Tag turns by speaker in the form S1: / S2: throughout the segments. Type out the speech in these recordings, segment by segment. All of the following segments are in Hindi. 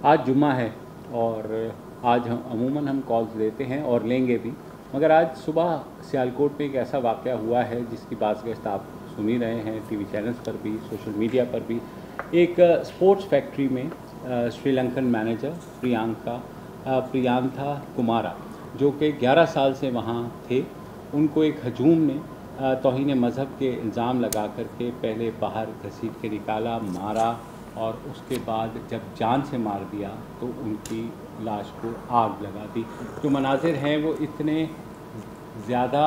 S1: आज जुम्मा है और आज हम कॉल्स लेते हैं और लेंगे भी, मगर आज सुबह सियालकोट में एक ऐसा वाक़या हुआ है जिसकी बाज़ आप सुन ही रहे हैं, टीवी चैनल्स पर भी, सोशल मीडिया पर भी। एक स्पोर्ट्स फैक्ट्री में श्रीलंकन मैनेजर प्रियांथा कुमारा, जो कि 11 साल से वहाँ थे, उनको एक हजूम ने तौहीन मज़हब के इल्ज़ाम लगा कर के पहले बाहर घसीट के निकाला, मारा और उसके बाद जब जान से मार दिया तो उनकी लाश को आग लगा दी। जो मनाजिर हैं वो इतने ज़्यादा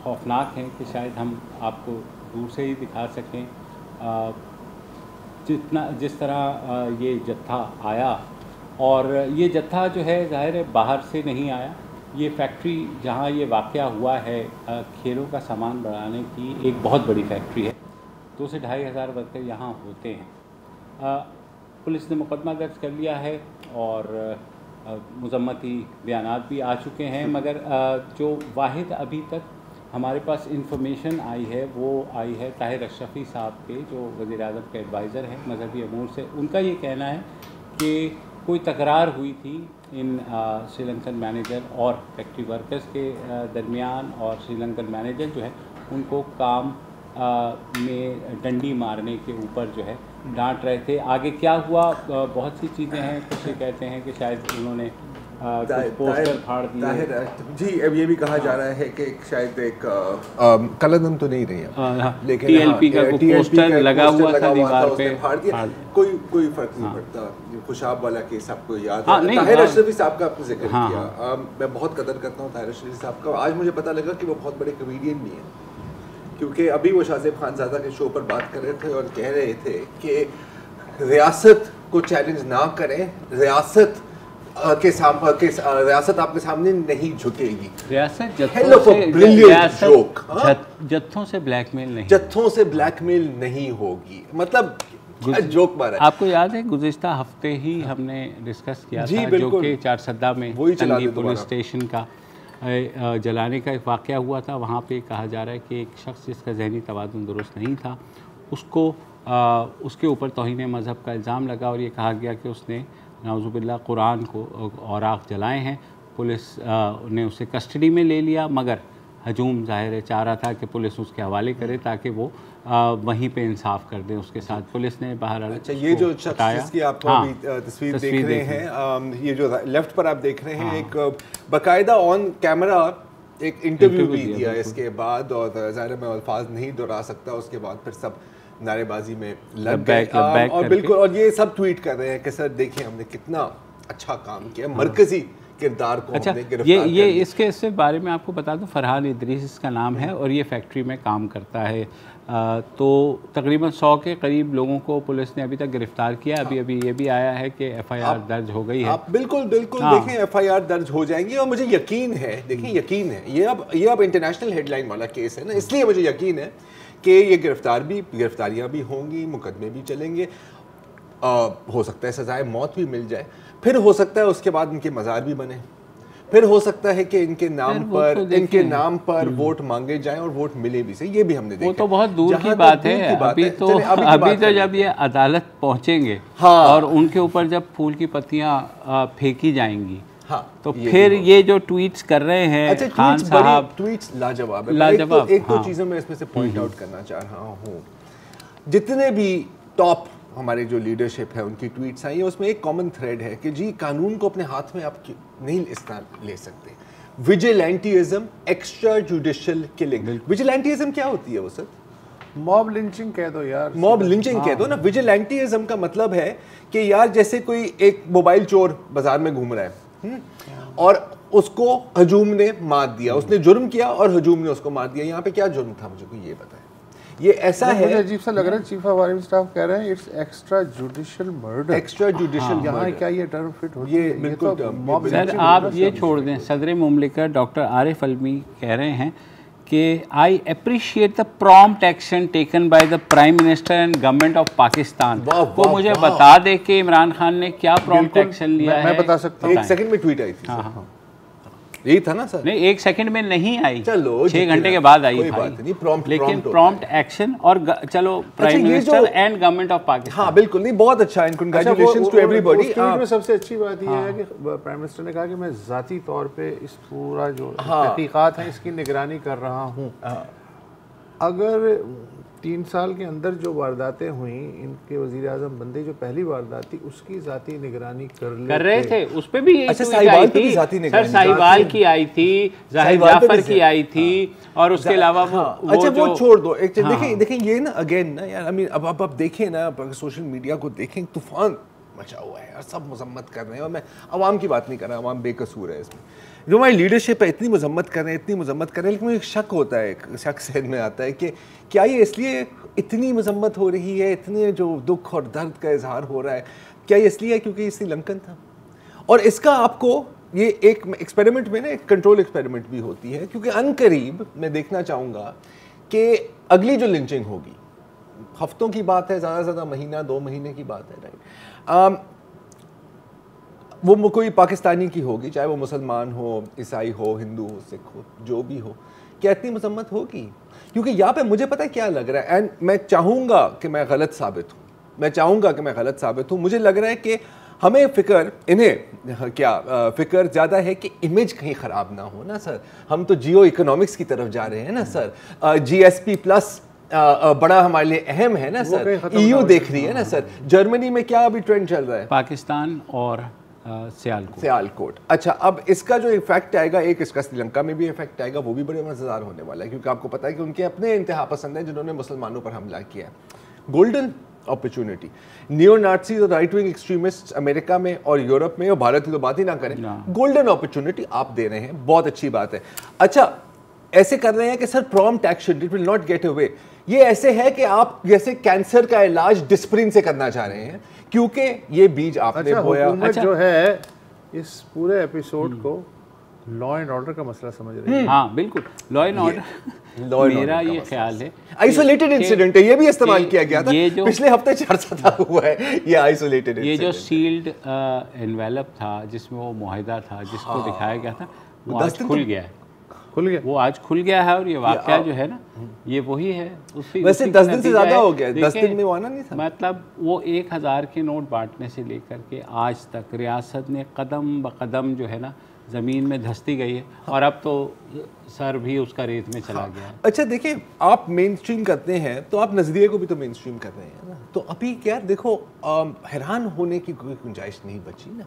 S1: खौफनाक हैं कि शायद हम आपको दूर से ही दिखा सकें। जिस तरह ये जत्था आया, और ये जत्था जो है ज़ाहिर है बाहर से नहीं आया। ये फैक्ट्री जहाँ ये वाक़या हुआ है खेलों का सामान बनाने की एक बहुत बड़ी फैक्ट्री है। 2 से 2,500 वर्कर यहाँ होते हैं। पुलिस ने मुकदमा दर्ज कर लिया है और मुज़म्मती बयानात भी आ चुके हैं, मगर जो वाहिद अभी तक हमारे पास इंफॉर्मेशन आई है वो आई है ताहिर अशरफी साहब के, जो वज़ीर आज़म के एडवाइज़र हैं मजहबी अमूर से। उनका ये कहना है कि कोई तकरार हुई थी इन श्रीलंकन मैनेजर और फैक्ट्री वर्कर्स के दरमियान, और श्रीलंकन मैनेजर जो है उनको काम में डंडी मारने के ऊपर जो है डांट रहे थे। आगे क्या हुआ, बहुत सी चीज़ें हैं। कुछ ये कहते हैं कि शायद उन्होंने पोस्टर फाड़ दिए।
S2: जी, अब ये भी कहा जा रहा है कि शायद एक कलंदम तो नहीं रही है, लेकिन
S1: TLP का पोस्टर लगा हुआ था दीवार पे,
S2: फाड़ दिया। कोई फर्क नहीं पड़ता। खुशाब वाला केस आपको याद है, ताहिर अशरफी साहब का आपने जिक्र किया। मैं बहुत कदर करता हूँ ताहिर अशरफी साहब का। आज मुझे पता लगा कि वो बहुत बड़े कॉमेडियन भी हैं, क्योंकि अभी वो शाहज़ेब खानज़ादा के शो पर बात कर रहे थे और कह रहे थे कि रियासत को चैलेंज ना करें, रियासत आपके सामने नहीं झुकेगी।
S1: रियासत जत्थों से ब्लैकमेल नहीं
S2: होगी। मतलब जोक मारा।
S1: आपको याद है गुज़िश्ता हफ्ते ही हमने डिस्कस किया था, जो कि चारसद्दा में तंगी पुलिस स्टेशन का जलाने का एक वाक़या हुआ था। वहाँ पे कहा जा रहा है कि एक शख्स जिसका जहनी तवाज़ुन दुरुस्त नहीं था, उसको उसके ऊपर तौहीन मज़हब का इल्ज़ाम लगा और ये कहा गया कि उसने नाउज़ुबिल्लाह कुरान को औराक़ जलाए हैं। पुलिस ने उसे कस्टडी में ले लिया, मगर हजूम ज़ाहिर है चाह रहा था कि पुलिस उसके हवाले करे ताकि वो वहीं पे इंसाफ कर दें उसके साथ। पुलिस ने बाहर
S2: अच्छा, ये जो शख्स जिसकी आप अभी तस्वीर देख रहे हैं, ये जो लेफ्ट पर आप देख रहे हैं, एक बाकायदा ऑन कैमरा एक इंटरव्यू भी दिया इसके बाद, और ज़ाहिर मैं अल्फाज नहीं दोहरा सकता। उसके बाद फिर सब नारेबाजी में लग गए और बिल्कुल, और ये सब ट्वीट कर रहे हैं कि सर देखिए हमने कितना अच्छा काम किया, मरकजी किरदार को हमने गिरफ्तार
S1: ये इसके बारे में आपको बता दूं, फरहान इदरीस इसका नाम है और ये फैक्ट्री में काम करता है। तो तकरीबन 100 के करीब लोगों को पुलिस ने अभी तक गिरफ्तार किया। अभी ये भी आया है कि FIR दर्ज हो गई है।
S2: आप बिल्कुल देखें, FIR दर्ज हो जाएंगी और मुझे यकीन है, देखिए यकीन है, ये अब इंटरनेशनल हेडलाइन वाला केस है ना, इसलिए मुझे यकीन है कि ये गिरफ्तारियां भी होंगी, मुकदमे भी चलेंगे, हो सकता है सजाए मौत भी मिल जाए, फिर हो सकता है उसके बाद इनके मज़ार भी बने, फिर हो सकता है कि इनके नाम पर वोट मांगे जाएं और वोट मिले भी सही। ये भी हमने देखा।
S1: वो तो बहुत दूर की बात है। अभी तो जब ये अदालत पहुंचेंगे और उनके ऊपर जब फूल की पत्तियां फेंकी जाएंगी, तो फिर ये जो ट्वीट्स कर रहे हैं खान साहब,
S2: ट्वीट्स लाजवाब है। एक तो चीज़ें मैं इसमें से पॉइंट आउट करना चाह रहा हूँ। जितने भी टॉप हमारे जो लीडरशिप है उनकी ट्वीट्स आई है, उसमें एक कॉमन थ्रेड है कि जी कानून को अपने हाथ में आप नहीं ले सकते। Vigilantism, extra judicial killing. Vigilantism क्या होती है वो सर?
S3: मॉब लिंचिंग कह दो यार,
S2: मॉब लिंचिंग कह दो ना। विजिलेंटिज्म का मतलब है कि यार जैसे कोई एक मोबाइल चोर बाजार में घूम रहा है और उसको हजूम ने मार दिया, उसने जुर्म किया और हजूम ने उसको मार दिया। यहाँ पे क्या जुर्म था, मुझे कोई ये बताए। ये ऐसा है, मुझे
S3: अजीब सा लग रहा है। चीफ ऑफ आर्मी स्टाफ कह रहे हैं it's extra judicial murder.
S2: Extra judicial
S3: यहाँ क्या ये टर्म फिट होती है?
S2: बिल्कुल
S1: सर आप ये छोड़ दें। सदर मुमलिकत डॉक्टर आरिफ अलवी कह रहे हैं कि I appreciate the prompt action taken by the prime minister and government of Pakistan. वो मुझे बता दे कि इमरान खान ने क्या प्रॉम्प्ट एक्शन लिया है।
S3: मैं बता सकता हूँ,
S2: एक सेकंड में ट्वीट आई थी। यही था ना सर?
S1: नहीं, 1 सेकंड में नहीं आई,
S2: चलो
S1: 6 घंटे के बाद आई
S2: कोई
S1: भाई।
S2: बात नहीं, प्रॉम्प्ट
S1: लेकिन प्रॉम्प्ट एक्शन और चलो prime minister and government of Pakistan.
S2: हाँ बिल्कुल, नहीं बहुत अच्छा एंड कांग्रेचुलेशंस टू एवरीबॉडी।
S3: में सबसे अच्छी बात यह है कि प्राइम मिनिस्टर ने कहा कि मैं ज़ाती तौर पे इस पूरा जो तहकीकात है इसकी निगरानी कर रहा हूँ। अगर 3 साल के अंदर जो वारदातें हुई, इनके वज़ीर आज़म बनते जो पहली वारदात थी उसकी ज़ाती निगरानी कर रहे थे,
S1: उस पे भी
S2: अच्छा साहिबाल की ज़ाती निगरानी,
S1: सर साहिबाल की आई थी, जाहिर जाफर की आई थी, और उसके अलावा
S2: अच्छा वो छोड़ दो। एक देखिए ये ना अगेन ना यार, आई मीन अब आप देखें ना, सोशल मीडिया को देखें, तूफान मचा हुआ है यार, सब मजम्मत कर रहे हैं। और मैं अवाम की बात नहीं कर रहा, अवाम बेकसूर है इसमें, जो हमारी लीडरशिप है इतनी मजम्मत कर रहे हैं, इतनी मजम्मत कर रहे हैं। लेकिन मुझे एक शक होता है, एक शक सहन में आता है कि क्या ये इसलिए इतनी मजम्मत हो रही है, इतने जो दुख और दर्द का इजहार हो रहा है, क्या ये इसलिए है क्योंकि ये श्रीलंकन था? और इसका आपको ये एक एक्सपेरिमेंट में ना, एक कंट्रोल एक्सपेरिमेंट भी होती है, क्योंकि अनकरीब मैं देखना चाहूँगा कि अगली जो लिंचिंग होगी, हफ्तों की बात है, ज़्यादा से ज़्यादा महीना 2 महीने की बात है, राइट, वो कोई पाकिस्तानी की होगी, चाहे वो मुसलमान हो, ईसाई हो, हिंदू हो, सिख हो, जो भी हो, क्या इतनी मजम्मत होगी? क्योंकि यहाँ पे मुझे पता है क्या लग रहा है, एंड मैं चाहूँगा कि मैं गलत साबित हूँ, मैं चाहूँगा कि मैं गलत साबित हूँ। मुझे लग रहा है कि हमें फ़िक्र, इन्हें क्या फ़िक्र ज़्यादा है कि इमेज कहीं ख़राब ना हो ना सर। हम तो जियो इकोनॉमिक्स की तरफ जा रहे हैं ना सर, GSP प्लस बड़ा हमारे लिए अहम है ना सर, EU देख रही है ना सर, जर्मनी में क्या अभी ट्रेंड चल रहा है,
S1: पाकिस्तान और
S2: सियालकोट। अच्छा, अब इसका जो इफेक्ट आएगा, एक इसका श्रीलंका में भी इफेक्ट आएगा, वो भी बड़े मज़ेदार होने वाला है, क्योंकि आपको पता है कि उनके अपने इंतहा पसंद हैं जिन्होंने मुसलमानों पर हमला किया। गोल्डन अपॉर्चुनिटी, नियो नाज़ीज़ और राइट विंग एक्सट्रीमिस्ट अमेरिका में और यूरोप में, और भारत की तो बात ही ना करें, गोल्डन अपॉर्चुनिटी आप दे रहे हैं, बहुत अच्छी बात है। अच्छा, ऐसे कर रहे हैं कि sir prompt action, it will not get away. ये ऐसे है कि आप जैसे कैंसर का इलाज डिस्प्रिन से करना चाह रहे हैं, क्योंकि ये बीज आपने बोया।
S3: अच्छा, जो है इस पूरे एपिसोड को लॉ एंड ऑर्डर का मसला समझ रहे हैं।
S1: हाँ बिल्कुल, लॉ एंड ऑर्डर मेरा ये ख्याल है
S2: आइसोलेटेड इंसिडेंट है, ये भी इस्तेमाल किया गया था, पिछले हफ्ते चर्चा हुआ है ये आइसोलेटेड।
S1: ये जो सील्ड एनवेलप था जिसमें वो मुआहिदा था जिसको दिखाया गया था, वो आज खुल गया है, वो आज खुल गया है। और ये वाकया जो है ना, ये वही है।
S2: वैसे 10 दिन से ज़्यादा हो गया, 10 दिन में वो आना नहीं था।
S1: मतलब वो 1000 के नोट बांटने से लेकर के आज तक रियासत ने कदम ब कदम जो है ना ज़मीन में धंसती गई है, और अब तो सर भी उसका रेत में चला गया है।
S2: अच्छा देखिए, आप मेन स्ट्रीम करते हैं तो आप नज़रिए को भी तो मेन स्ट्रीम कर रहे हैं ना, तो अभी क्या देखो, हैरान होने की कोई गुंजाइश नहीं बची ना।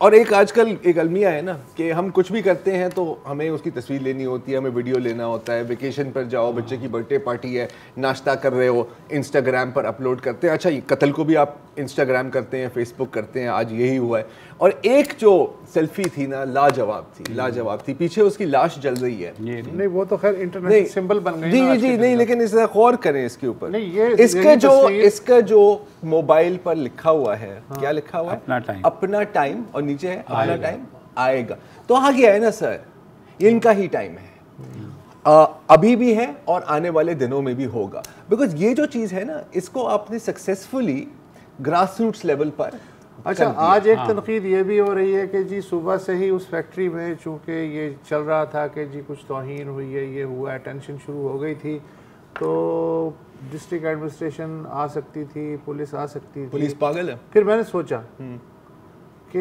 S2: एक आजकल एक अलमिया है ना कि हम कुछ भी करते हैं तो हमें उसकी तस्वीर लेनी होती है, हमें वीडियो लेना होता है। वेकेशन पर जाओ, बच्चे की बर्थडे पार्टी है, नाश्ता कर रहे हो, इंस्टाग्राम पर अपलोड करते हैं। अच्छा, ये कत्ल को भी आप इंस्टाग्राम करते हैं, फेसबुक करते हैं, आज यही हुआ है। और एक जो सेल्फी थी ना, लाजवाब थी, पीछे उसकी लाश जल रही है।
S3: नहीं, वो तो खैर इंटरनेशनल सिंबल बन गई।
S2: जी नहीं, लेकिन इस गौर करें इसके ऊपर। इसका जो मोबाइल पर लिखा हुआ है, क्या लिखा हुआ है? अपना टाइम, और नीचे है अपना टाइम आएगा। तो आ गया है ना सर, इनका ही टाइम है, अभी भी है और आने वाले दिनों में भी होगा। बिकॉज ये जो चीज़ है ना, इसको आपने सक्सेसफुली ग्रास रूट्स लेवल पर।
S3: अच्छा, आज एक तनकीद ये भी हो रही है कि जी सुबह से ही उस फैक्ट्री में चूँकि ये चल रहा था कि जी कुछ तौहीन हुई है, ये हुआ है, टेंशन शुरू हो गई थी, तो डिस्ट्रिक्ट एडमिनिस्ट्रेशन आ सकती थी, पुलिस आ सकती थी।
S2: पुलिस पागल है।
S3: फिर मैंने सोचा कि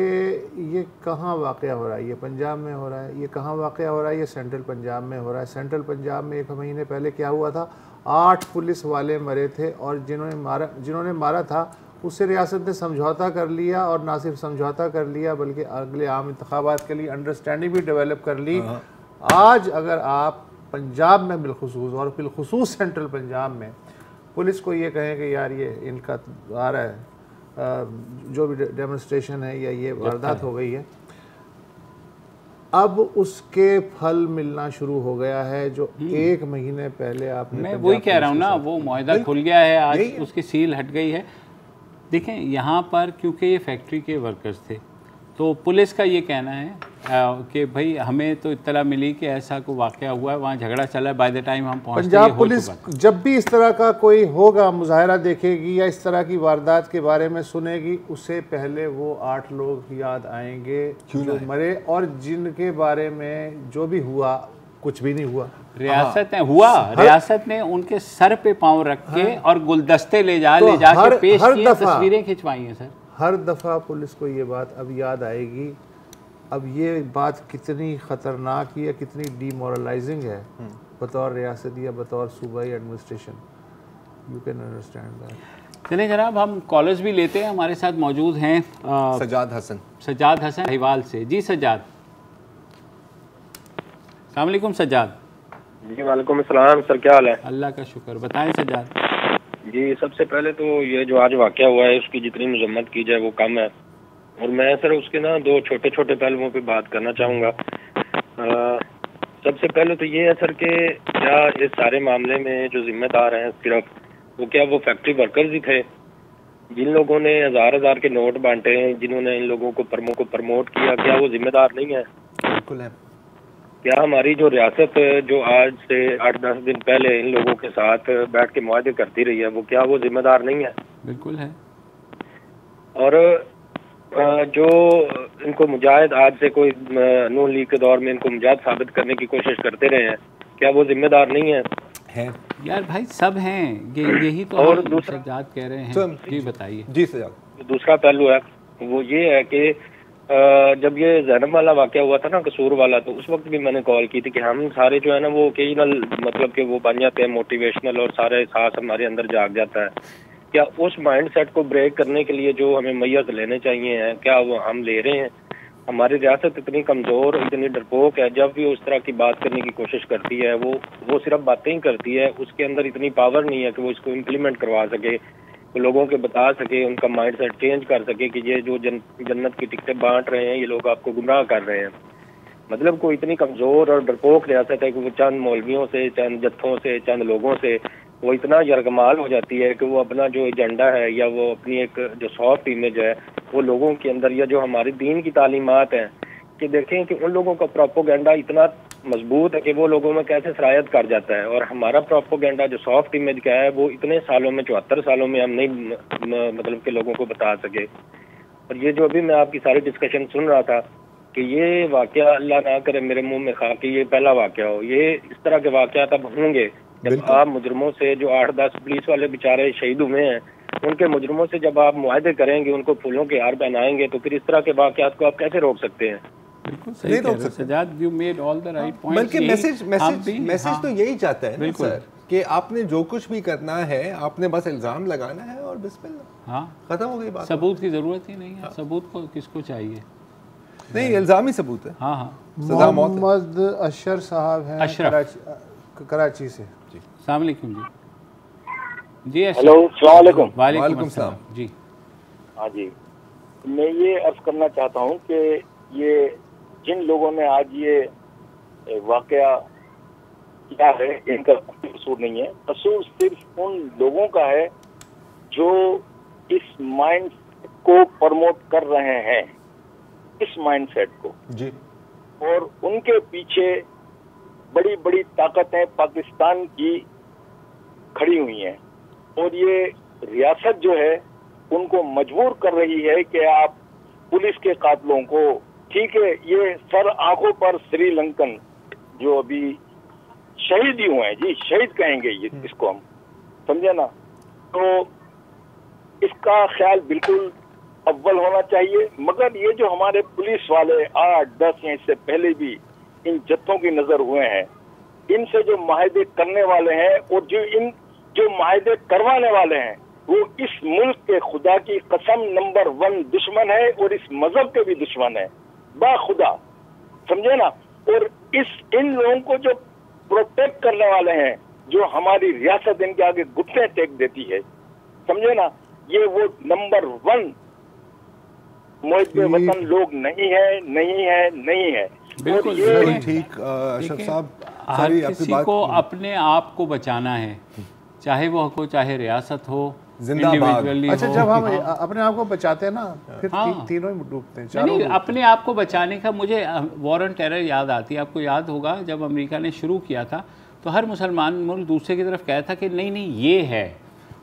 S3: ये कहाँ वाक़या हो रहा है, ये पंजाब में हो रहा है, ये कहाँ वाक़या हो रहा है, ये सेंट्रल पंजाब में हो रहा है। सेंट्रल पंजाब में 1 महीने पहले क्या हुआ था, 8 पुलिस वाले मरे थे, और जिन्होंने मारा था उससे रियासत ने समझौता कर लिया, और ना सिर्फ समझौता कर लिया बल्कि अगले आम इंतखाबात के लिए अंडरस्टैंडिंग भी डेवलप कर ली। आज अगर आप पंजाब में बिलखुसूस, और बिलखुसूस सेंट्रल पंजाब में पुलिस को ये कहें कि यार ये इनका आ रहा है, जो भी डेमोन्स्ट्रेशन है या ये वारदात हो गई है, अब उसके फल मिलना शुरू हो गया है, जो 1 महीने पहले आपने।
S1: मैं वही कह रहा हूँ ना, वो मुआहिदा खुल गया है, आज उसकी सील हट गई है। देखें यहाँ पर, क्योंकि ये फैक्ट्री के वर्कर्स थे, तो पुलिस का ये कहना है कि भाई हमें तो इत्तला मिली कि ऐसा कोई वाक़या हुआ है, वहाँ झगड़ा चला है, बाय द टाइम हम पहुँचे
S3: पंजाब पुलिस जब भी इस तरह का कोई होगा, मुजाहरा देखेगी या इस तरह की वारदात के बारे में सुनेगी, उससे पहले वो 8 लोग याद आएंगे जो मरे और जिनके बारे में जो भी हुआ कुछ भी नहीं हुआ।
S1: रियासत ने हुआ, रियासत ने उनके सर पे पाँव रख के और गुलदस्ते ले जाके पेश किए, तस्वीरें खिंचवाई हैं सर।
S3: हर दफ़ा पुलिस को ये बात अब याद आएगी। अब ये बात कितनी ख़तरनाक या कितनी डीमोरलाइजिंग है बतौर रियासत या बतौर सूबाई administration, you can understand that.
S1: चलिए जनाब, हम कॉलर्स भी लेते हैं। हमारे साथ मौजूद हैं
S2: सजाद हसन
S1: हिवाल से। जी सजाद, अस्सलाम वालेकुम। सजाद
S4: जी वालेकुम अस्सलाम सर, क्या हाल है?
S1: अल्लाह का शुक्र, बताएं सजाद।
S4: जी सबसे पहले तो ये जो आज वाक़या हुआ है उसकी जितनी मजम्मत की जाए वो कम है, और मैं सर उसके ना 2 छोटे छोटे पहलुओं पे बात करना चाहूँगा। सबसे पहले तो ये है सर कि क्या इस सारे मामले में जो जिम्मेदार हैं सिर्फ वो क्या वो फैक्ट्री वर्कर्स ही थे? जिन लोगों ने हज़ार के नोट बांटे हैं, जिन्होंने इन लोगों को प्रमोट किया, क्या वो जिम्मेदार नहीं है?
S2: बिल्कुल है।
S4: क्या हमारी जो रियासत जो आज से 8-10 दिन पहले इन लोगों के साथ बैठ के मुआहदे करती रही है, वो क्या वो जिम्मेदार नहीं है?
S1: बिल्कुल है।
S4: और जो इनको मुजाहिद आज से कोई नून लीग के दौर में इनको मुजाहिद साबित करने की कोशिश करते रहे हैं, क्या वो जिम्मेदार नहीं है?
S1: यार भाई सब हैं, यही तो
S4: और
S1: दूसरा सजाद कह रहे हैं। जी बताइए।
S2: जी सजाद,
S4: दूसरा पहलू है वो ये है कि जब ये जैनब वाला वाक़या हुआ था ना, कसूर वाला, तो उस वक्त भी मैंने कॉल की थी कि हम सारे जो है ना वो ओकेजनल मतलब कि वो बन जाते हैं मोटिवेशनल और सारे एहसास हमारे अंदर जाग जाता है। क्या उस माइंड सेट को ब्रेक करने के लिए जो हमें मैय्यत लेने चाहिए हैं, क्या वो हम ले रहे हैं? हमारी रियासत इतनी कमज़ोर, इतनी डरपोक है, जब भी उस तरह की बात करने की कोशिश करती है वो सिर्फ बातें ही करती है, उसके अंदर इतनी पावर नहीं है कि वो इसको इम्प्लीमेंट करवा सके, वो लोगों के बता सके, उनका माइंड सेट चेंज कर सके कि ये जो जन्नत की टिकटें बांट रहे हैं ये लोग आपको गुमराह कर रहे हैं। मतलब कोई इतनी कमज़ोर और डरपोक रियासत है कि वो चंद मौलवियों से, चंद जत्थों से, चंद लोगों से वो इतना यरगमाल हो जाती है कि वो अपना जो एजेंडा है या वो अपनी एक जो सॉफ्ट इमेज है वो लोगों के अंदर, या जो हमारी दीन की तालीमात हैं कि देखें कि उन लोगों का प्रोपोगेंडा इतना मजबूत है कि वो लोगों में कैसे सरायत कर जाता है, और हमारा प्रोपोगेंडा जो सॉफ्ट इमेज का है वो इतने सालों में, 74 सालों में हम नहीं मतलब के लोगों को बता सके। और ये जो अभी मैं आपकी सारी डिस्कशन सुन रहा था कि ये वाक़या अल्लाह ना करे मेरे मुंह में खा कि ये पहला वाक़या हो, ये इस तरह के वाक़या तब होंगे जब आप मुजरमों से, जो 8-10 पुलिस वाले बेचारे शहीद हुए हैं, उनके मुजरमों से जब आप मुआहदे करेंगे, उनको फूलों के हार पहनाएंगे, तो फिर इस तरह के वाक़यात को आप कैसे रोक सकते हैं?
S1: बिल्कुल सही कह रहे हो Sajjad, you made all the right points.
S2: बल्कि मैसेज तो यही चाहता है सर कि आपने जो कुछ भी करना है आपने बस इल्ज़ाम लगाना है और बिस्मिल्लाह,
S1: हाँ
S2: खत्म हो गई बात।
S1: सबूत की ज़रूरत ही नहीं है। सबूत को किसको चाहिए?
S2: नहीं, इल्ज़ाम ही सबूत है।
S1: हाँ हाँ।
S3: मोहम्मद अशर साहब हैं कराची से।
S1: अस्सलाम वालेकुम जी। जी
S4: हेलो, अस्सलाम वालेकुम।
S1: वालेकुम सलाम जी।
S4: हाँ जी, मैं ये अर्ज करना चाहता हूँ कि ये जिन लोगों ने आज ये वाकया किया है इनका कोई कसूर नहीं है, कसूर सिर्फ उन लोगों का है जो इस माइंड को प्रमोट कर रहे हैं, इस माइंडसेट को
S2: जी,
S4: और उनके पीछे बड़ी बड़ी ताकतें पाकिस्तान की खड़ी हुई हैं, और ये रियासत जो है उनको मजबूर कर रही है कि आप पुलिस के कातलों को, ठीक है ये सर आंखों पर श्रीलंकन जो अभी शहीद ही हुए हैं, जी शहीद कहेंगे ये इसको हम, समझे ना, तो इसका ख्याल बिल्कुल अव्वल होना चाहिए। मगर ये जो हमारे पुलिस वाले 8-10 या इससे पहले भी इन जत्थों की नजर हुए हैं, इनसे जो माहिदे करने वाले हैं और जो माहिदे करवाने वाले हैं, वो इस मुल्क के खुदा की कसम नंबर 1 दुश्मन है और इस मजहब के भी दुश्मन है, बाखुदा, समझे ना। और इन लोगों को जो प्रोटेक्ट करने वाले हैं, जो हमारी रियासत इनके आगे घुटने टेक देती है, समझे ना, ये वो नंबर 1 मुहिब वतन लोग नहीं है।
S1: बिल्कुल
S2: ठीक अशरफ साहब,
S1: हर किसी को अपने आप को बचाना है, चाहे वो हो, चाहे रियासत हो,
S2: जिंदाबाद।
S3: अच्छा, जब हम अपने आप को बचाते हैं ना, फिर तीनों ही डूबते हैं, चारों।
S1: नहीं, अपने आप को बचाने का मुझे वॉर ऑन टेरर याद आती है। आपको याद होगा जब अमेरिका ने शुरू किया था तो हर मुसलमान मुल्क दूसरे की तरफ कहता था कि नहीं नहीं ये है,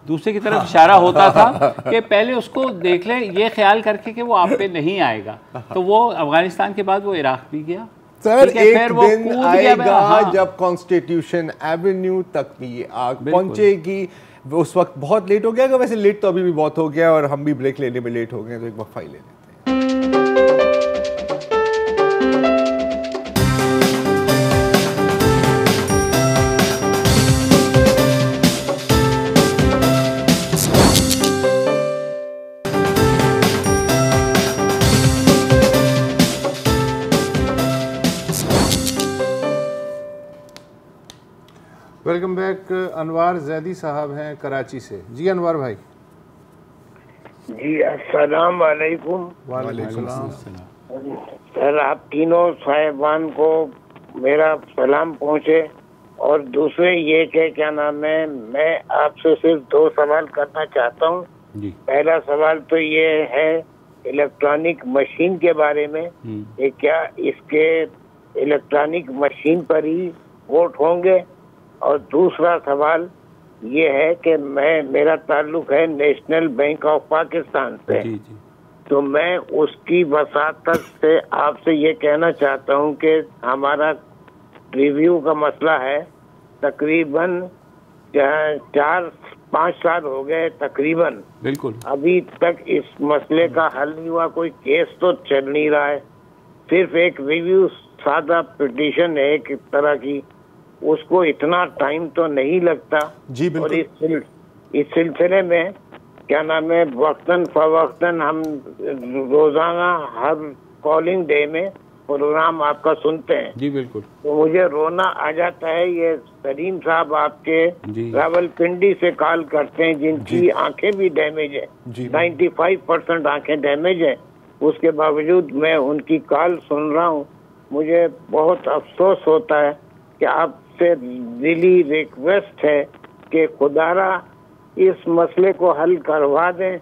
S1: दूसरे की तरफ इशारा होता था कि पहले उसको देख ले, ये ख्याल करके कि वो आप पे नहीं आएगा। तो वो अफगानिस्तान के बाद वो इराक भी गया।
S2: सर एक दिन आएगा
S1: हाँ।
S2: जब कॉन्स्टिट्यूशन एवेन्यू तक भी आग पहुंचेगी। उस वक्त बहुत लेट हो गया, वैसे लेट तो अभी भी बहुत हो गया और हम भी ब्रेक लेने में लेट हो गए, तो एक वक्फा ही ले लेते हैं।
S3: Welcome back. अनवार जैदी साहब हैं कराची से। जी अनवार भाई।
S5: जी अस्सलाम वालेकुम।
S3: वालेकुम सलाम।
S5: सर आप तीनों साहिबान को मेरा सलाम पहुँचे। और दूसरे ये कि क्या नाम है, मैं आपसे सिर्फ 2 सवाल करना चाहता हूँ। पहला सवाल तो ये है इलेक्ट्रॉनिक मशीन के बारे में कि क्या इसके इलेक्ट्रॉनिक मशीन पर ही वोट होंगे। और दूसरा सवाल ये है कि मेरा ताल्लुक है नेशनल बैंक ऑफ पाकिस्तान से। तो मैं उसकी वसातत से आपसे ये कहना चाहता हूँ कि हमारा रिव्यू का मसला है। तकरीबन 4-5 साल हो गए तकरीबन,
S1: बिल्कुल
S5: अभी तक इस मसले का हल नहीं हुआ। कोई केस तो चल नहीं रहा है, सिर्फ एक रिव्यू सादा पिटीशन है एक तरह की, उसको इतना टाइम तो नहीं लगता।
S2: जी बिल्कुल।
S5: और इस सिलसिले में क्या नाम है, वक्तन फवक्तन हम रोजाना हर कॉलिंग डे में प्रोग्राम आपका सुनते हैं।
S1: जी बिल्कुल।
S5: तो मुझे रोना आ जाता है। ये सलीम साहब आपके रावलपिंडी से कॉल करते हैं, जिनकी आंखें भी डैमेज है, 95% आंखें डैमेज है। उसके बावजूद मैं उनकी कॉल सुन रहा हूँ। मुझे बहुत अफसोस होता है कि आपसे दिली रिक्वेस्ट है कि खुदारा इस मसले को हल करवा दें।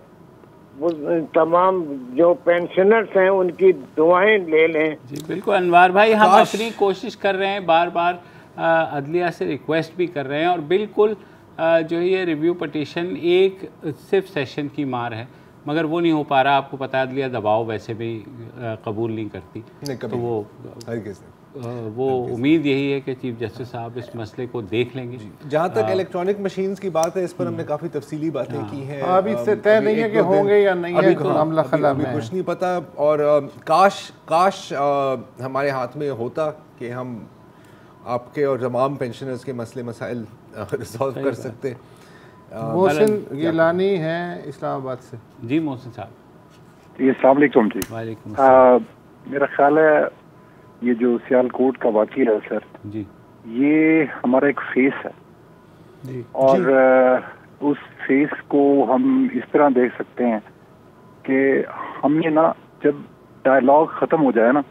S5: तमाम जो पेंशनर्स हैं उनकी दुआएं ले लें।
S1: जी बिल्कुल अनवार भाई, हम अपनी कोशिश कर रहे हैं, बार बार अदलिया से रिक्वेस्ट भी कर रहे हैं। और बिल्कुल जो ये रिव्यू पटिशन एक सिर्फ सेशन की मार है, मगर वो नहीं हो पा रहा। आपको पता है अदलिया दबाव वैसे भी कबूल नहीं करती, तो वो उम्मीद यही है कि चीफ जस्टिस साहब इस मसले को देख लेंगे।
S2: जहाँ तक इलेक्ट्रॉनिक मशीन्स की बात है, इस पर हमने काफ़ी तफसीली बातें की हैं।
S3: अभी से तय नहीं है कि होंगे या नहीं है, तो अमला खला में
S2: कुछ नहीं पता। और काश हमारे हाथ में होता कि हम आपके और तमाम पेंशनर्स के मसले मसाइल रिजॉल्व कर सकते।
S3: मोहसिन गिलानी हैं इस्लामाबाद से।
S1: जी मोहसिन साहब।
S6: जी अस्सलाम वालेकुम। जी
S1: वालेकुम।
S6: मेरा ख्याल है ये जो सियालकोट का वाक़या है सर, जी ये हमारा एक फेस है जी। और उस फेस को हम इस तरह देख सकते हैं कि हमने ना, जब डायलॉग ख़त्म हो जाए ना,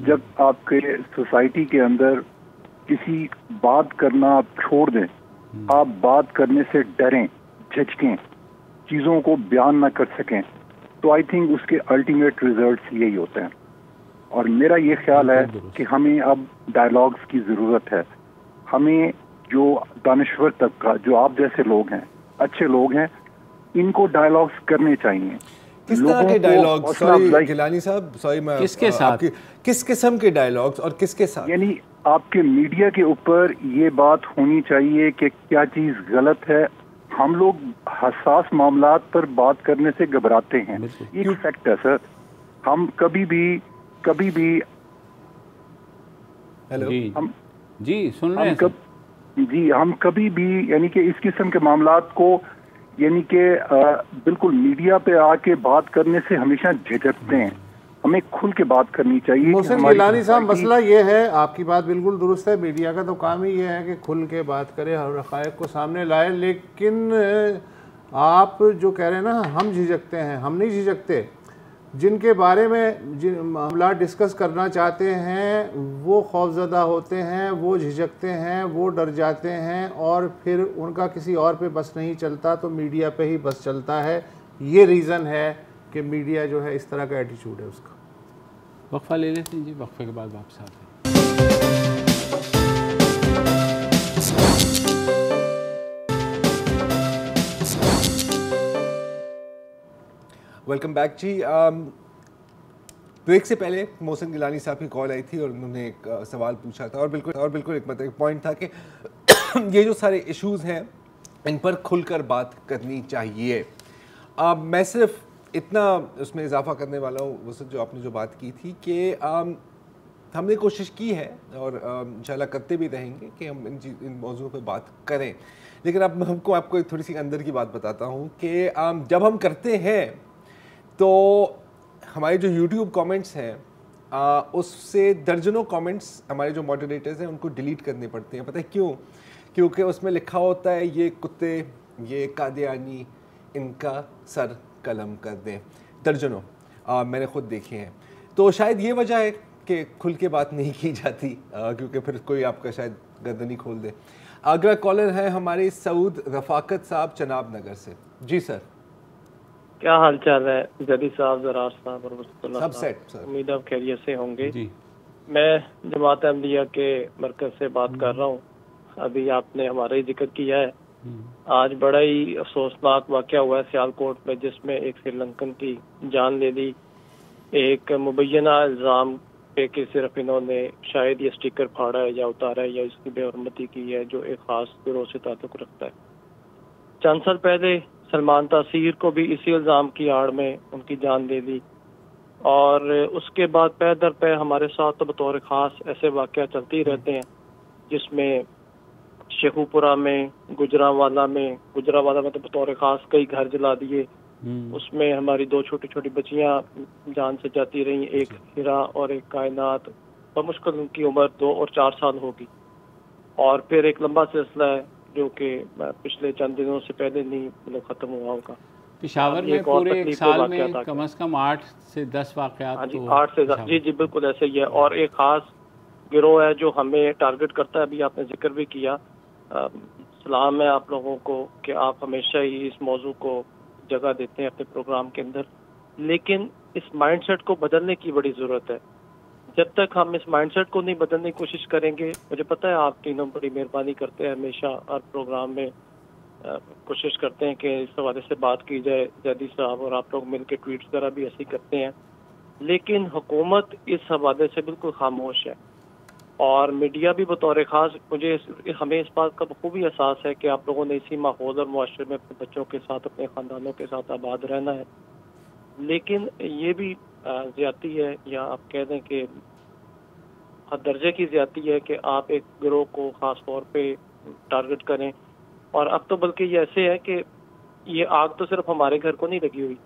S6: जब आपके सोसाइटी के अंदर किसी बात करना आप छोड़ दें, आप बात करने से डरें, झिझकें, चीज़ों को बयान ना कर सकें, तो आई थिंक उसके अल्टीमेट रिजल्ट्स यही होते हैं। और मेरा ये ख्याल है कि हमें अब डायलॉग्स की ज़रूरत है। हमें जो दानिश्वर तबका, जो आप जैसे लोग हैं, अच्छे लोग हैं, इनको डायलॉग्स करने चाहिए।
S2: किस तरह के डायलॉग्स? सॉरी गिलानी साहब, सॉरी मैं
S1: किसके साथ,
S2: किस किस्म के डायलॉग्स और किसके साथ?
S6: यानी आपके मीडिया के ऊपर ये बात होनी चाहिए कि क्या चीज़ गलत है। हम लोग हसास मामलात पर बात करने से घबराते हैं, एक फैक्ट है सर। हम कभी भी
S2: हेलो
S6: हम
S1: जी सुन रहे हैं
S6: जी, हम कभी भी यानी कि इस किस्म के मामलात को यानी कि बिल्कुल मीडिया पे आके बात करने से हमेशा झिझकते हैं। हमें खुल के बात करनी चाहिए।
S3: मोहसिन गिलानी साहब, मसला ये है, आपकी बात बिल्कुल दुरुस्त है, मीडिया का तो काम ही ये है कि खुल के बात करे, हर हक़ाइक़ को सामने लाए। लेकिन आप जो कह रहे हैं ना, हम झिझकते हैं, हम नहीं झिझकते। जिनके बारे में जिन मामला डिस्कस करना चाहते हैं वो खौफज़दा होते हैं, वो झिझकते हैं, वो डर जाते हैं और फिर उनका किसी और पे बस नहीं चलता तो मीडिया पे ही बस चलता है। ये रीज़न है कि मीडिया जो है इस तरह का एटीट्यूड है उसका।
S1: वक्फा ले लेते हैं जी, वक्फे के बाद वापस आते हैं।
S2: वेलकम बैक जी। ब्रेक से पहले मोहसिन गिलानी साहब की कॉल आई थी और उन्होंने एक सवाल पूछा था और बिल्कुल एक मतलब पॉइंट था कि ये जो सारे इश्यूज़ हैं इन पर खुलकर बात करनी चाहिए। मैं सिर्फ इतना उसमें इजाफा करने वाला हूँ वो जो आपने जो बात की थी कि हमने कोशिश की है और इंशाल्लाह करते भी रहेंगे कि हम इन मौजूद पर बात करें, लेकिन अब हमको आपको एक थोड़ी सी अंदर की बात बताता हूँ कि जब हम करते हैं तो हमारे जो YouTube कमेंट्स हैं उससे दर्जनों कमेंट्स हमारे जो मॉडरेटर्स हैं उनको डिलीट करने पड़ते हैं। पता है क्यों? क्योंकि उसमें लिखा होता है ये कुत्ते, ये कादियानी, इनका सर कलम कर दें। दर्जनों मैंने ख़ुद देखे हैं। तो शायद ये वजह है कि खुल के बात नहीं की जाती क्योंकि फिर कोई आपका शायद गर्दन ही खोल दे। अगला कॉलर है हमारे सऊद रफाकत साहब चनाब नगर से। जी सर,
S4: क्या हाल चाल है जदी साहब, जरार साहब और
S2: सब सेट सर?
S4: उम्मीद है खैरियत से होंगे
S1: जी।
S4: मैं जमात अहमदिया के मरकज से बात कर रहा हूँ। अभी आपने हमारा ही जिक्र किया है। आज बड़ा ही अफसोसनाक वाक़या हुआ है सियालकोट में, जिसमें एक श्रीलंकन की जान ले ली एक मुबैना इल्ज़ाम पे कि सिर्फ इन्होंने शायद ये स्टिकर फाड़ा है या उतारा है या इसकी बेहरमती की है जो एक ख़ास गिरोह से ताल्लुक़ रखता है। चंद साल पहले सलमान तासीर को भी इसी इल्ज़ाम की आड़ में उनकी जान दे दी और उसके बाद पै दर पै हमारे साथ तो बतौर ख़ास ऐसे वाक़या चलते ही रहते हैं, जिसमें शेखुपुरा में, गुजरावाला में तो बतौर ख़ास कई घर जला दिए। उसमें हमारी 2 छोटी छोटी बच्चियां जान से जाती रहीं, एक हिरा और एक कायनात, और मुश्किल उनकी उम्र 2 और 4 साल होगी। और फिर एक लंबा सिलसिला है जो कि पिछले चंद दिनों से पहले नहीं मतलब ख़त्म हुआ उनका।
S1: पेशावर में पूरे एक साल में कम से कम 8 से 10 वाक़यात।
S4: 8 से 10 जी बिल्कुल ऐसे ही है। और एक ख़ास गिरोह है जो हमें टारगेट करता है। अभी आपने जिक्र भी किया। सलाम है आप लोगों को कि आप हमेशा ही इस मौजू को जगह देते हैं अपने प्रोग्राम के अंदर, लेकिन इस माइंडसेट को बदलने की बड़ी ज़रूरत है। जब तक हम इस माइंडसेट को नहीं बदलने की कोशिश करेंगे, मुझे पता है आप तीनों बड़ी मेहरबानी करते हैं, हमेशा हर प्रोग्राम में कोशिश करते हैं कि इस हवाले से बात की जाए, जदी साहब और आप लोग मिलकर ट्वीट्स वगैरह भी ऐसे ही करते हैं, लेकिन हुकूमत इस हवाले से बिल्कुल खामोश है। और मीडिया भी बतौर ख़ास हमें इस बात का बखूबी एहसास है कि आप लोगों ने इसी माहौल और मुआशरे में अपने बच्चों के साथ, अपने ख़ानदानों के साथ आबाद रहना है, लेकिन ये भी ज़्यादती है या आप कह दें कि हद दर्जे की ज़्यादती है कि आप एक गिरोह को ख़ास तौर पे टारगेट करें। और अब तो बल्कि ये ऐसे है कि ये आग तो सिर्फ हमारे घर को नहीं लगी हुई,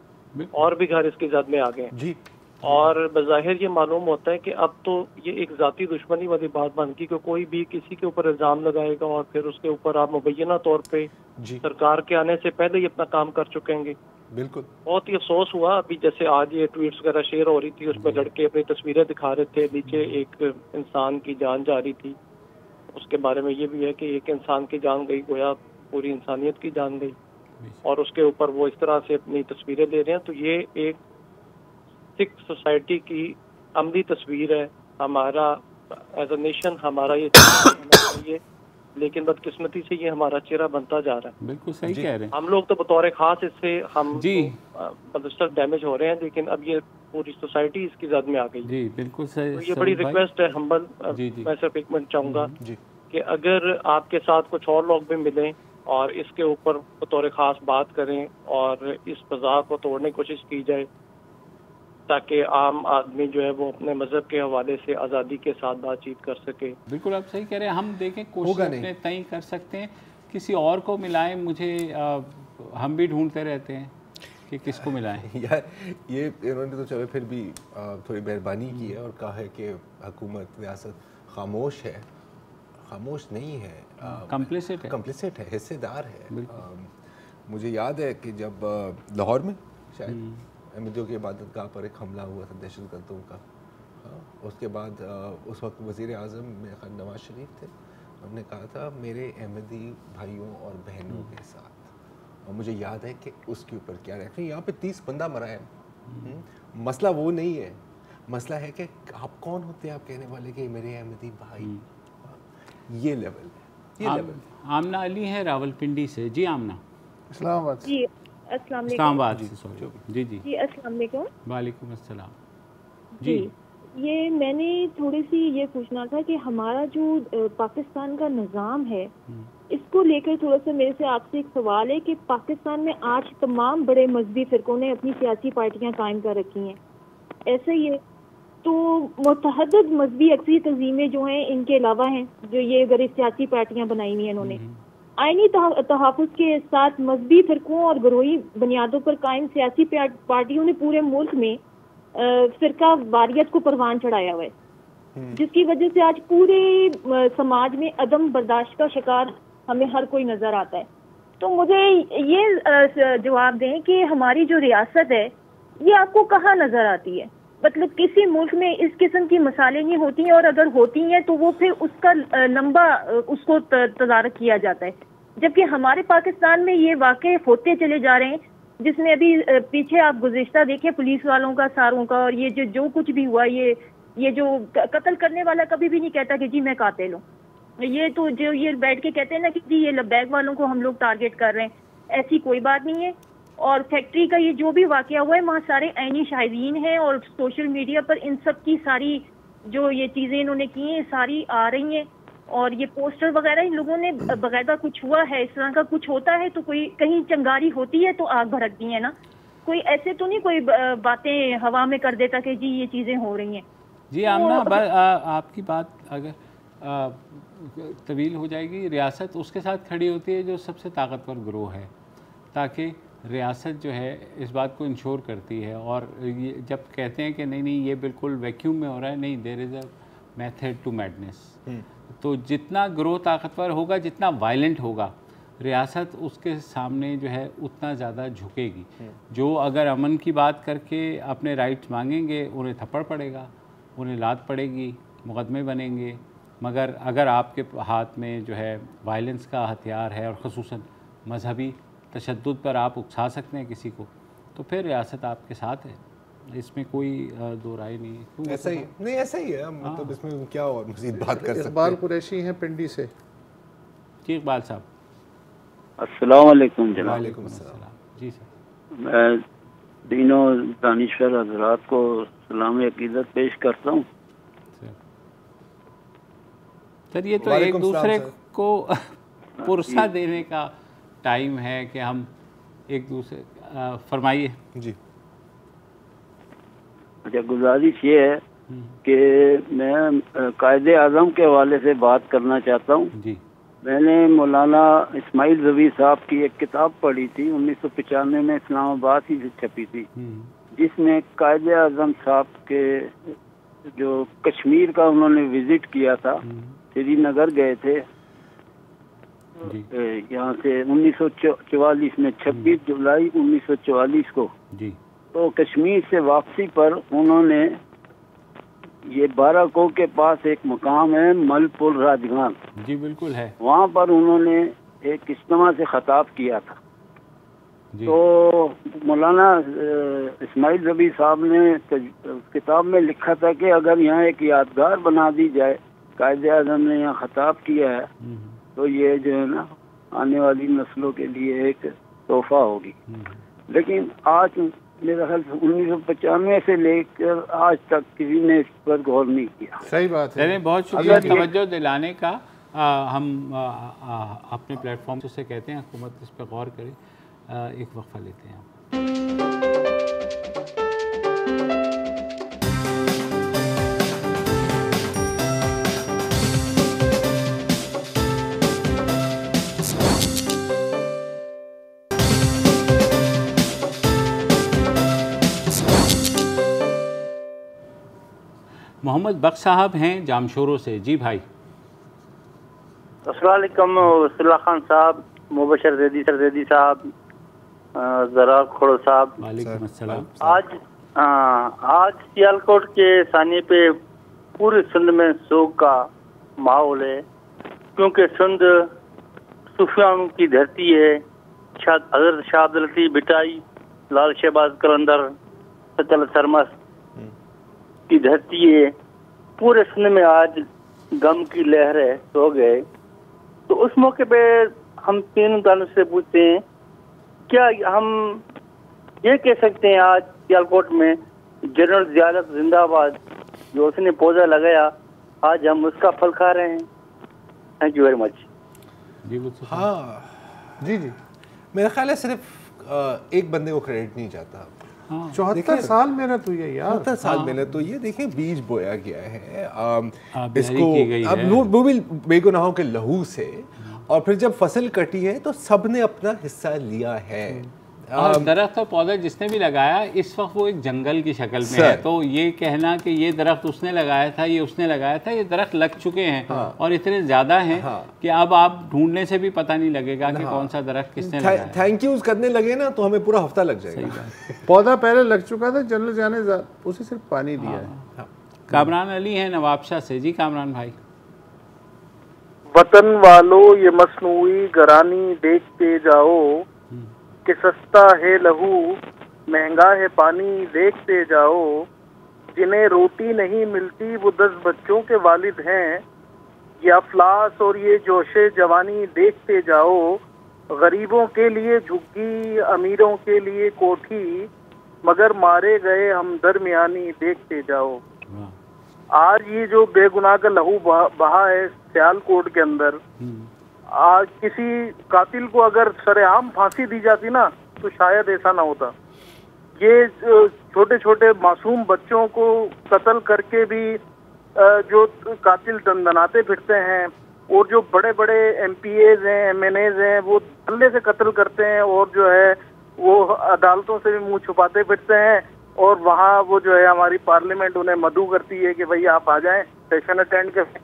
S4: और भी घर इसकी जद में आ गए हैं। और बज़ाहिर ये मालूम होता है कि अब तो ये एक ज़ाती दुश्मनी वाली बात बन गई कि कोई भी किसी के ऊपर इल्ज़ाम लगाएगा और फिर उसके ऊपर आप मुबैना तौर पे सरकार के आने से पहले ही अपना काम कर चुकेंगे।
S2: बिल्कुल
S4: बहुत ही अफसोस हुआ। अभी जैसे आज ये ट्वीट्स वगैरह शेयर हो रही थी, उसमें लड़के अपनी तस्वीरें दिखा रहे थे, नीचे एक इंसान की जान जा रही थी। उसके बारे में ये भी है कि एक इंसान की जान गई, गोया पूरी इंसानियत की जान गई, और उसके ऊपर वो इस तरह से अपनी तस्वीरें ले रहे हैं। तो ये एक सिख सोसाइटी की अमली तस्वीर है। हमारा एज अ नेशन हमारा ये लेकिन बदकिस्मती से ये हमारा चेहरा बनता जा रहा है।
S1: बिल्कुल सही कह रहे हैं।
S4: हम लोग तो बतौर खास इससे हम बदस्तर डैमेज हो रहे हैं, लेकिन अब ये पूरी सोसाइटी इसकी जद में आ गई।
S1: जी बिल्कुल सही।
S4: तो ये बड़ी रिक्वेस्ट है हम्बल, मैं सिर्फ एक मिनट चाहूँगा कि अगर आपके साथ कुछ और लोग भी मिलें और इसके ऊपर बतौर खास बात करें और इस फज़ा को तोड़ने की कोशिश की जाए, ताकि आम आदमी जो है वो अपने मजहब के हवाले से आज़ादी के साथ बातचीत कर सके।
S1: बिल्कुल आप सही कह रहे हैं। हम देखें कोशिश अपने तय कर सकते हैं, किसी और को मिलाएं। मुझे हम भी ढूंढते रहते हैं कि किसको मिलाएं।
S2: यार ये इन्होंने तो चलो फिर भी थोड़ी मेहरबानी की है और कहा है कि हुकूमत रियासत खामोश है। खामोश नहीं है, कंप्लिसिट है, हिस्सेदार है। मुझे याद है कि जब लाहौर में शायद अहमदियों की इबादत गाह पर एक हमला हुआ था दहशतगर्दों का। उसके बाद उस वक्त वज़ीर आज़म मेरे ख्याल नवाज शरीफ थे, हमने कहा था मेरे अहमदी भाइयों और बहनों के साथ, और मुझे याद है कि उसके ऊपर क्या रिएक्शन। यहाँ पे 30 बंदा मरा है। मसला वो नहीं है, मसला है कि आप कौन होते हैं आप कहने वाले कि मेरे अहमदी भाई। ये लेवल है, ये लेवल।
S1: आमना अली है रावलपिंडी से। जी आमना।
S3: इस्लामाबाद।
S7: जी अस्सलाम
S1: इस्लामाबाद
S7: वालेकुम।
S1: जी जी
S7: जी अस्सलाम वालेकुम।
S1: वालेकुम अस्सलाम।
S7: जी ये मैंने थोड़ी सी ये पूछना था कि हमारा जो पाकिस्तान का निज़ाम है इसको लेकर थोड़ा सा मेरे से आपसे एक सवाल है कि पाकिस्तान में आज तमाम बड़े मजहबी फ़िरकों ने अपनी सियासी पार्टियां कायम कर रखी हैं, ऐसे ही है तो मुतअद्दिद मजहबी अक्सरी तंजीमें जो हैं इनके अलावा हैं जो ये अगर सियासी पार्टियां बनाई हुई हैं इन्होंने आईनी तहफ़्फ़ुज़ के साथ मजहबी फ़िरकों और गरोही बुनियादों पर कायम सियासी पार्टियों ने पूरे मुल्क में फ़िरका वारियत को परवान चढ़ाया हुआ है, जिसकी वजह से आज पूरे समाज में अदम बर्दाश्त का शिकार हमें हर कोई नजर आता है। तो मुझे ये जवाब दें कि हमारी जो रियासत है ये आपको कहाँ नजर आती है? मतलब किसी मुल्क में इस किस्म की मसाले नहीं होती हैं, और अगर होती हैं तो वो फिर उसका लंबा उसको तदारक किया जाता है, जबकि हमारे पाकिस्तान में ये वाक़े होते चले जा रहे हैं, जिसमें अभी पीछे आप गुज़िश्ता देखें पुलिस वालों का, सारों का, और ये जो कुछ भी हुआ, ये जो कत्ल करने वाला कभी भी नहीं कहता कि जी मैं कातिल हूँ। ये तो जो ये बैठ के कहते हैं ना कि जी ये लब्बैक वालों को हम लोग टारगेट कर रहे हैं, ऐसी कोई बात नहीं है। और फैक्ट्री का ये जो भी वाकया हुआ है वहाँ सारे ऐनी शाहिदीन हैं, और सोशल मीडिया पर इन सब की सारी जो ये चीज़ें इन्होंने की हैं सारी आ रही हैं, और ये पोस्टर वगैरह इन लोगों ने बकायदा कुछ हुआ है, इस तरह का कुछ होता है तो कोई कहीं चंगारी होती है तो आग भड़कती है ना, कोई ऐसे तो नहीं कोई बातें हवा में कर देता कि जी ये चीज़ें हो रही हैं।
S1: जी आमना, आपकी बात अगर तवील हो जाएगी, रियासत उसके साथ खड़ी होती है जो सबसे ताकतवर ग्रोह है, ताकि रियासत जो है इस बात को इंश्योर करती है। और ये जब कहते हैं कि नहीं ये बिल्कुल वैक्यूम में हो रहा है, नहीं, there is a method to madness. तो जितना ग्रोह ताकतवर होगा, जितना वायलेंट होगा, रियासत उसके सामने जो है उतना ज़्यादा झुकेगी। जो अगर अमन की बात करके अपने राइट्स मांगेंगे उन्हें थप्पड़ पड़ेगा, उन्हें लात पड़ेगी, मुकदमे बनेंगे। मगर अगर आपके हाथ में जो है वायलेंस का हथियार है, और ख़ुसूसन मजहबी तशद्दुद पर आप उकसा सकते हैं किसी को, तो फिर रियासत आपके साथ है, इसमें कोई दो राय नहीं है।
S2: ऐसा ही नहीं, ऐसा ही है, मतलब इसमें क्या और मज़ीद बात कर सकते हैं।
S3: इकबाल कुरैशी हैं पिंडी से।
S1: जी इकबाल साहब।
S8: अस्सलाम वालेकुम जनाब।
S2: वालेकुम अस्सलाम।
S1: जी सर।
S8: मैं तीनों दानिश्वर हज़रात को सलाम अक़ीदत पेश करता हूँ।
S1: सर ये तो एक दूसरे को पुरसा देने का टाइम है कि हम एक दूसरे, फरमाइए
S2: जी।
S8: अच्छा, गुजारिश ये है कि मैं कायदे आज़म के हवाले से बात करना चाहता हूँ
S1: जी।
S8: मैंने मौलाना इस्माइल ज़वी साहब की एक किताब पढ़ी थी, 1995 में इस्लामाबाद ही से छपी थी, जिसमें कायदे आज़म साहब के जो कश्मीर का उन्होंने विजिट किया था, श्रीनगर गए थे यहाँ से 1944 में, 26 जुलाई 1944 को
S1: जी।
S8: तो कश्मीर से वापसी पर उन्होंने ये बाराको के पास एक मकाम है मलपुर राजगान,
S1: जी बिल्कुल है,
S8: वहाँ पर उन्होंने एक इज्तिमा से खिताब किया था। तो मौलाना इस्माइल ज़वी साहब ने किताब में लिखा था कि अगर यहाँ एक यादगार बना दी जाए, कायदे आज़म ने यहाँ खिताब किया है, तो ये जो है ना आने वाली नस्लों के लिए एक तोहफा होगी। लेकिन आज मेरा ख्याल 1995 से लेकर आज तक किसी ने इस पर गौर नहीं किया।
S3: सही बात है।
S1: बहुत शुक्रिया तवज्जो दिलाने का। हम अपने प्लेटफॉर्म से कहते हैं हुकूमत इस पर गौर करे। एक वक्फा लेते हैं। मोहम्मद बख्श साहब हैं जामशोरों से। जी भाई।
S9: अस्सलाम वालेकुम वसीला खान साहब, मुबशर जैदी साहब, जरा खोड़ साहब।
S1: वालेकुम अस्सलाम।
S9: आज सियालकोट के सानी पे पूरे सिंध में शोक का माहौल है, क्योंकि सिंध सूफियाओं की धरती है। हजरत शाह अब्दुल लतीफ बिटाई, लाल शहबाज कलंदर, सचल सरमस की धरती है। पूरे सिंध में आज गम की लहरें सो गए। तो उस मौके पे हम तीन दानों से पूछते हैं, क्या हम ये कह सकते हैं आज सियालकोट में जनरल ज़ियारत जिंदाबाद, जो उसने पौधा लगाया, आज हम उसका फल खा रहे हैं। Thank you very much.
S2: हाँ जी जी, मेरा ख्याल है सिर्फ एक बंदे को क्रेडिट नहीं जाता।
S3: 74 साल मेहनत हुई है यार,
S2: 74 साल मेहनत हुई है। देखिए बीज बोया गया है, इसको अब वो भी बेगुनाहों के लहू से, और फिर जब फसल कटी है तो सब ने अपना हिस्सा लिया है।
S1: और दरख्त और पौधा जिसने भी लगाया इस वक्त वो एक जंगल की शक्ल में है। तो ये कहना कि ये दरख्त उसने लगाया था, ये उसने लगाया था, ये दरख्त लग चुके हैं और इतने ज़्यादा हैं कि अब आप ढूंढने से भी पता नहीं लगेगा कि कौन सा दरख्त किसने लगाया।
S2: थैंक यूज करने लगे ना तो हमें पूरा हफ्ता लग जाएगा।
S3: पौधा पहले लग चुका था, जनरल जाने उसे सिर्फ पानी दिया है।
S1: कामरान अली है नवाबशाह से। जी कामरान भाई।
S10: वतन वालों ये मसनूई गरानी देखते जाओ कि सस्ता है लहू महंगा है पानी देखते जाओ। जिन्हें रोटी नहीं मिलती वो 10 बच्चों के वालिद हैं। ये अफलास और ये जोशे जवानी देखते जाओ। गरीबों के लिए झुग्गी अमीरों के लिए कोठी, मगर मारे गए हम दरमियानी देखते जाओ। आज ये जो बेगुनाह का लहू बहा है सियालकोट के अंदर, आज किसी कातिल को अगर सरेआम फांसी दी जाती ना तो शायद ऐसा ना होता। ये छोटे छोटे मासूम बच्चों को कत्ल करके भी जो कातिल दंदनाते फिरते हैं, और जो बड़े बड़े MPAs हैं, MNAs हैं, वो धल्ले से कत्ल करते हैं और जो है वो अदालतों से भी मुंह छुपाते फिरते हैं। और वहाँ वो जो है हमारी पार्लियामेंट उन्हें मदऊ करती है कि भाई आप आ जाएं, सेशन अटेंड करें।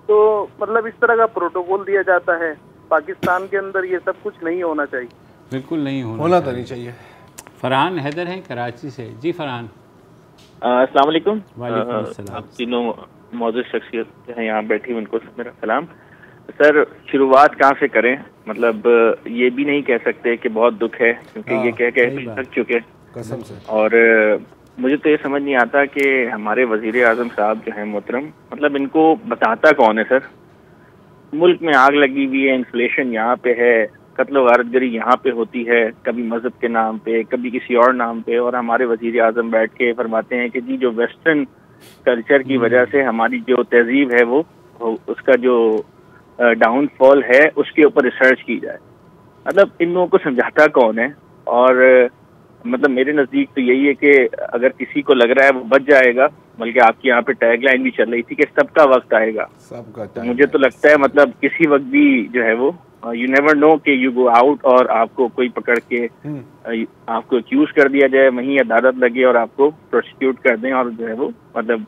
S10: तो मतलब इस तरह का प्रोटोकॉल दिया जाता है। पाकिस्तान के अंदर ये सब कुछ नहीं होना चाहिए।
S1: बिल्कुल नहीं
S2: होना तो नहीं चाहिए।
S1: फरहान हैदर हैं कराची से। जी फरहान।
S11: अस्सलाम वालेकुम।
S1: वालेकुम अस्सलाम।
S11: आप तीनों मौजूद शख्सियत जो है यहाँ बैठी, उनको मेरा सलाम। सर शुरुआत कहाँ से करें? मतलब ये भी नहीं कह सकते कि बहुत दुख है, क्योंकि ये कह थक चुके
S2: कसम से।
S11: और मुझे तो ये समझ नहीं आता कि हमारे वजीर आजम साहब जो है मोहतरम, मतलब इनको बताता कौन है? सर मुल्क में आग लगी हुई है, इन्फ्लेशन यहाँ पे है, कत्ल वारतगरी यहाँ पे होती है, कभी मजहब के नाम पे, कभी किसी और नाम पे, और हमारे वजीर आजम बैठ के फरमाते हैं कि जी जो वेस्टर्न कल्चर की वजह से हमारी जो तहजीब है वो उसका जो डाउनफॉल है उसके ऊपर रिसर्च की जाए। मतलब इन लोगों को समझाता कौन है? और मतलब मेरे नज़दीक तो यही है कि अगर किसी को लग रहा है वो बच जाएगा, बल्कि आपकी यहाँ पे टैगलाइन भी चल रही थी कि सबका वक्त आएगा।
S2: सबका
S11: मुझे तो लगता है मतलब किसी वक्त भी जो है वो यू नेवर नो कि यू गो आउट और आपको कोई पकड़ के आपको एक्यूज कर दिया जाए, वहीं अदालत लगे और आपको प्रोसिक्यूट कर दें, और जो है वो मतलब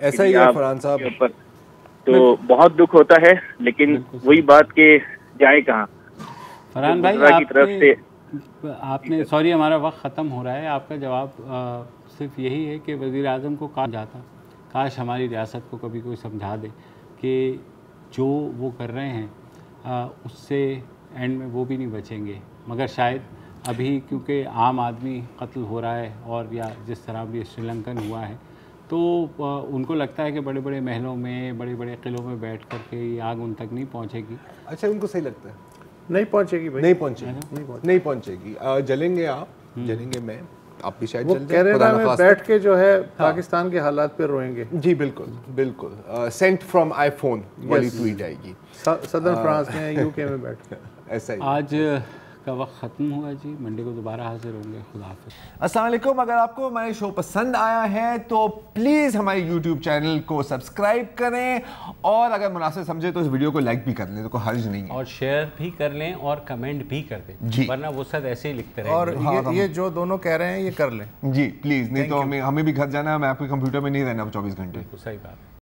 S2: ऐसा ही है फरहान साहब।
S11: तो बहुत दुख होता है, लेकिन वही बात के जाए कहाँ।
S1: फरहान भाई की तरफ से आपने सॉरी हमारा वक्त ख़त्म हो रहा है। आपका जवाब सिर्फ यही है कि वज़ीर आज़म को कहा जाता, काश हमारी रियासत को कभी कोई समझा दे कि जो वो कर रहे हैं उससे एंड में वो भी नहीं बचेंगे। मगर शायद अभी क्योंकि आम आदमी कत्ल हो रहा है, और या जिस तरह भी श्रीलंकन हुआ है, तो उनको लगता है कि बड़े बड़े महलों में, बड़े बड़े किलों में बैठ कर के ये आग उन तक नहीं पहुँचेगी।
S2: अच्छा, उनको सही लगता है?
S3: नहीं पहुंचेगी भाई,
S2: नहीं पहुंचेगी, नहीं पहुंचेगी। जलेंगे आप, जलेंगे मैं, आप भी शायद जल
S3: कनाडा में बैठ के जो है पाकिस्तान के हालात पे रोएंगे।
S2: जी बिल्कुल बिल्कुल। सेंट फ्रॉम आईफोन वाली ट्वीट आएगी
S3: सदर्न फ्रांस में, यूके में बैठ के।
S2: ऐसा ही।
S1: आज का वक्त ख़त्म हुआ जी, मंडे को दोबारा हाजिर होंगे। खुदा हाफिज़।
S2: अस्सलाम वालेकुम। अगर आपको हमारे शो पसंद आया है तो प्लीज़ हमारे YouTube चैनल को सब्सक्राइब करें, और अगर मुनासिब समझे तो इस वीडियो को लाइक भी कर लें, तो कोई हर्ज नहीं है, और
S1: शेयर भी कर लें और कमेंट भी कर दें
S2: जी,
S1: वरना वो सब ऐसे ही लिखते रहेंगे।
S3: और ये जो दोनों कह रहे हैं ये कर लें
S2: जी प्लीज़, नहीं तो हमें भी घर जाना है, मैं आपके कंप्यूटर में नहीं रहना 24 घंटे।
S1: सही बात।